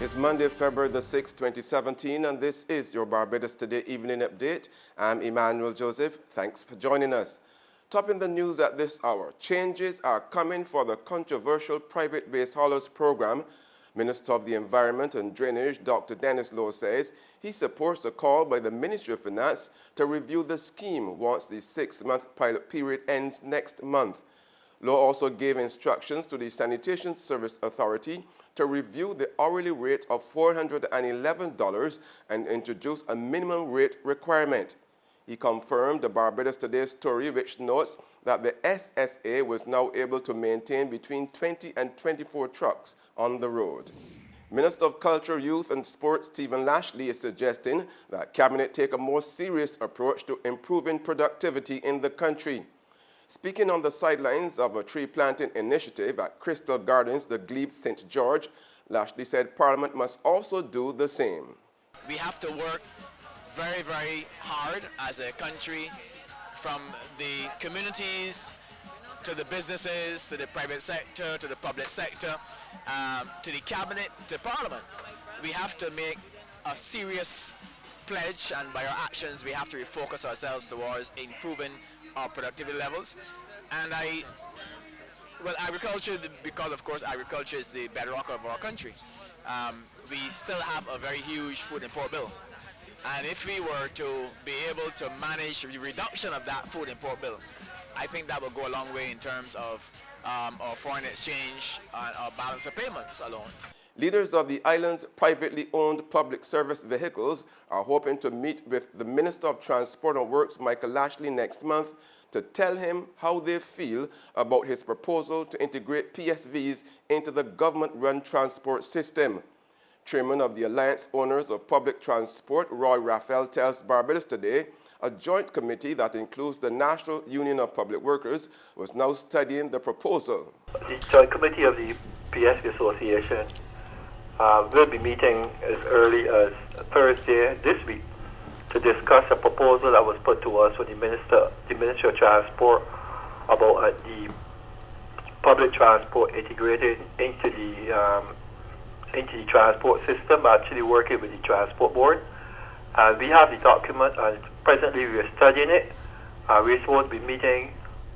It's Monday, February the 6th, 2017, and this is your Barbados Today Evening Update. I'm Emmanuel Joseph. Thanks for joining us. Topping the news at this hour, changes are coming for the controversial private-based haulers program. Minister of the Environment and Drainage, Dr. Dennis Lowe, says he supports a call by the Ministry of Finance to review the scheme once the 6-month pilot period ends next month. Lowe also gave instructions to the Sanitation Service Authority to review the hourly rate of $411 and introduce a minimum rate requirement. He confirmed the Barbados Today story, which notes that the SSA was now able to maintain between 20 and 24 trucks on the road. Minister of Culture, Youth and Sports Stephen Lashley is suggesting that Cabinet take a more serious approach to improving productivity in the country. Speaking on the sidelines of a tree planting initiative at Crystal Gardens, the Glebe St. George, Lashley said Parliament must also do the same. We have to work very, very hard as a country, from the communities to the businesses, to the private sector, to the public sector, to the Cabinet, to Parliament. We have to make a serious pledge, and by our actions we have to refocus ourselves towards improving our productivity levels. And agriculture, because of course agriculture is the bedrock of our country, we still have a very huge food import bill. And if we were to be able to manage the reduction of that food import bill, I think that will go a long way in terms of our foreign exchange and our balance of payments alone. Leaders of the island's privately owned public service vehicles are hoping to meet with the Minister of Transport and Works, Michael Lashley, next month to tell him how they feel about his proposal to integrate PSVs into the government-run transport system. Chairman of the Alliance Owners of Public Transport, Roy Raphael, tells Barbados Today a joint committee that includes the National Union of Public Workers was now studying the proposal. The joint committee of the PSV Association will be meeting as early as Thursday this week to discuss a proposal that was put to us from the Ministry of Transport about the public transport integrated into the transport system, actually working with the Transport Board. We have the document, and presently we are studying it. We're supposed to be meeting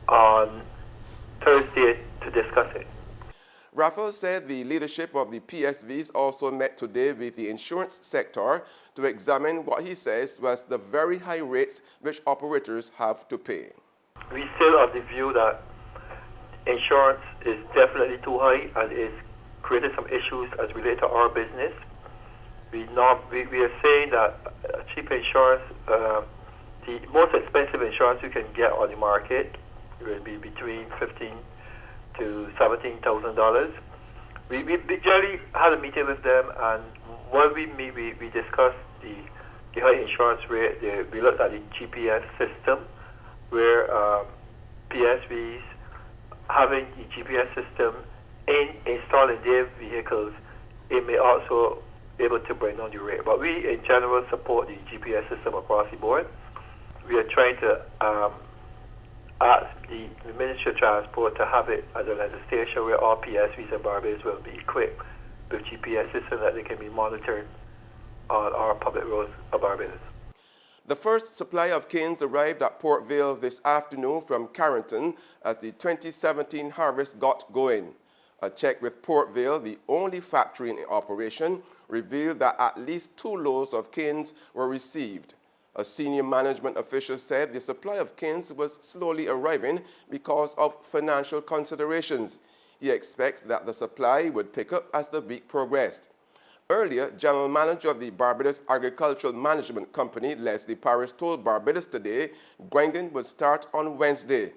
on Thursday to discuss it. Raphael said the leadership of the PSVs also met today with the insurance sector to examine what he says was the very high rates which operators have to pay. We still have the view that insurance is definitely too high and is creating some issues as related to our business. We are saying that cheap insurance, the most expensive insurance you can get on the market will be between $15,000 to $17,000. We generally had a meeting with them, and when we meet, we discussed the high insurance rate. We looked at the GPS system, where PSVs having the GPS system installed in their vehicles, it may also be able to bring down the rate. But we in general support the GPS system across the board. We are trying to ask the Ministry of Transport to have it as a legislation where all PSVs in Barbados will be equipped with GPS systems that they can be monitored on our public roads of Barbados. The first supply of canes arrived at Port Vale this afternoon from Carrington as the 2017 harvest got going. A check with Port Vale, the only factory in operation, revealed that at least 2 loads of canes were received. A senior management official said the supply of canes was slowly arriving because of financial considerations. He expects that the supply would pick up as the week progressed. Earlier, General Manager of the Barbados Agricultural Management Company, Leslie Paris, told Barbados Today grinding would start on Wednesday.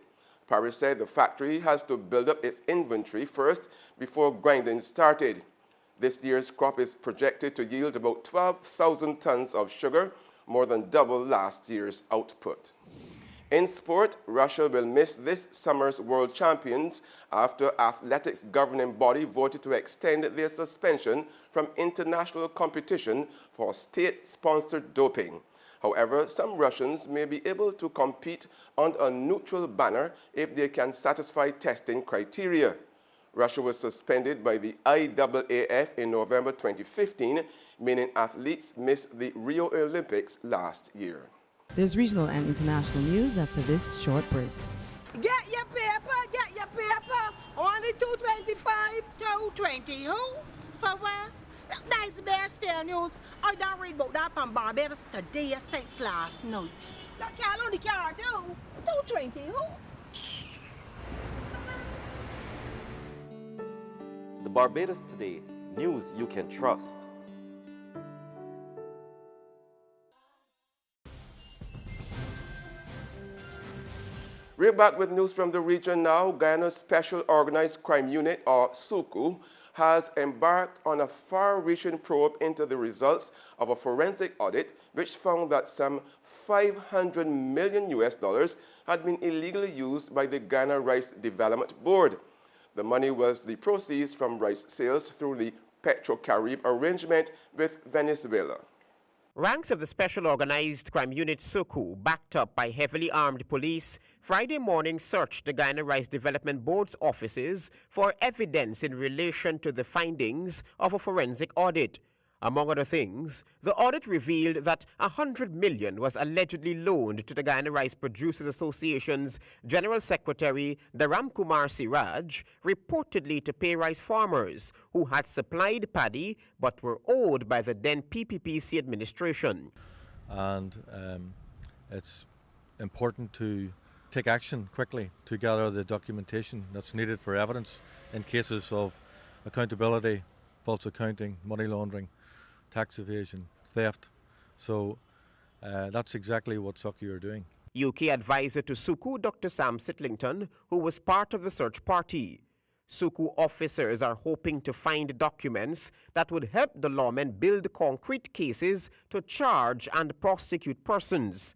Paris said the factory has to build up its inventory first before grinding started. This year's crop is projected to yield about 12,000 tons of sugar, more than double last year's output. In sport, Russia will miss this summer's World Champions after athletics governing body voted to extend their suspension from international competition for state-sponsored doping. However, some Russians may be able to compete under a neutral banner if they can satisfy testing criteria. Russia was suspended by the IAAF in November 2015, meaning athletes missed the Rio Olympics last year. There's regional and international news after this short break. Get your paper, get your paper. Only 225, 220. Who? For what? That's the Bear Stare News. I don't read about that from Barbados today since last night. That can't only can't do. 220. Who? The Barbados Today, news you can trust. We're back with news from the region now. Guyana's Special Organized Crime Unit, or SUCU, has embarked on a far-reaching probe into the results of a forensic audit which found that some $500 million had been illegally used by the Ghana Rice Development Board. The money was the proceeds from rice sales through the Petro-Carib arrangement with Venezuela. Ranks of the Special Organized Crime Unit SUCU, backed up by heavily armed police, Friday morning searched the Ghana Rice Development Board's offices for evidence in relation to the findings of a forensic audit. Among other things, the audit revealed that $100 million was allegedly loaned to the Ghana Rice Producers Association's General Secretary Dharam Kumar Siraj, reportedly to pay rice farmers who had supplied paddy but were owed by the then PPPC administration. And it's important to take action quickly to gather the documentation that's needed for evidence in cases of accountability, false accounting, money laundering, tax evasion, theft. So that's exactly what SUCU are doing. UK advisor to SUCU, Dr. Sam Sitlington, who was part of the search party. SUCU officers are hoping to find documents that would help the lawmen build concrete cases to charge and prosecute persons.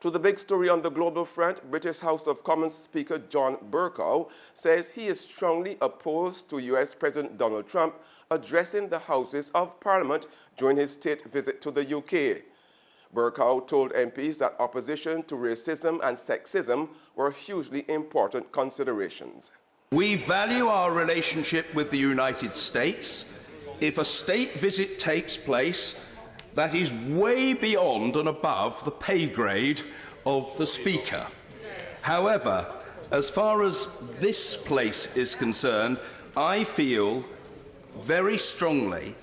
To the big story on the global front, British House of Commons Speaker John Bercow says he is strongly opposed to U.S. President Donald Trump addressing the Houses of Parliament during his state visit to the UK. Bercow told MPs that opposition to racism and sexism were hugely important considerations. We value our relationship with the United States. If a state visit takes place, that is way beyond and above the pay grade of the Speaker. However, as far as this place is concerned, I feel very strongly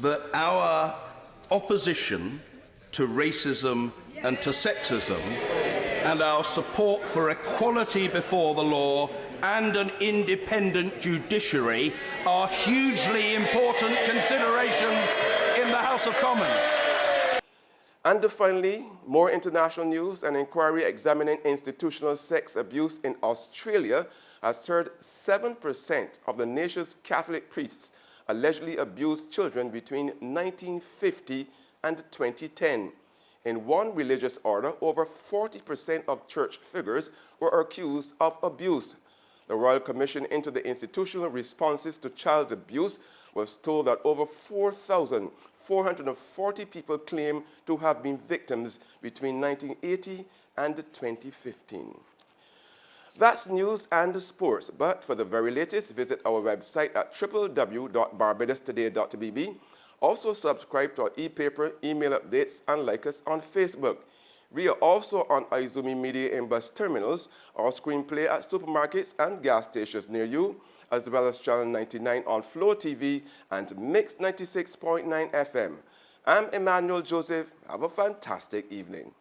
that our opposition to racism and to sexism and our support for equality before the law and an independent judiciary are hugely important considerations in the House of Commons. And finally, more international news. An inquiry examining institutional sex abuse in Australia has heard 7% of the nation's Catholic priests allegedly abused children between 1950 and 2010. In one religious order, over 40% of church figures were accused of abuse. The Royal Commission into the Institutional Responses to Child Abuse was told that over 4,440 people claim to have been victims between 1980 and 2015. That's news and sports, but for the very latest, visit our website at www.barbadostoday.bb. Also subscribe to our e-paper, email updates, and like us on Facebook. We are also on Izumi Media in bus terminals, our screenplay at supermarkets and gas stations near you, as well as Channel 99 on Flow TV and Mix 96.9 FM. I'm Emmanuel Joseph. Have a fantastic evening.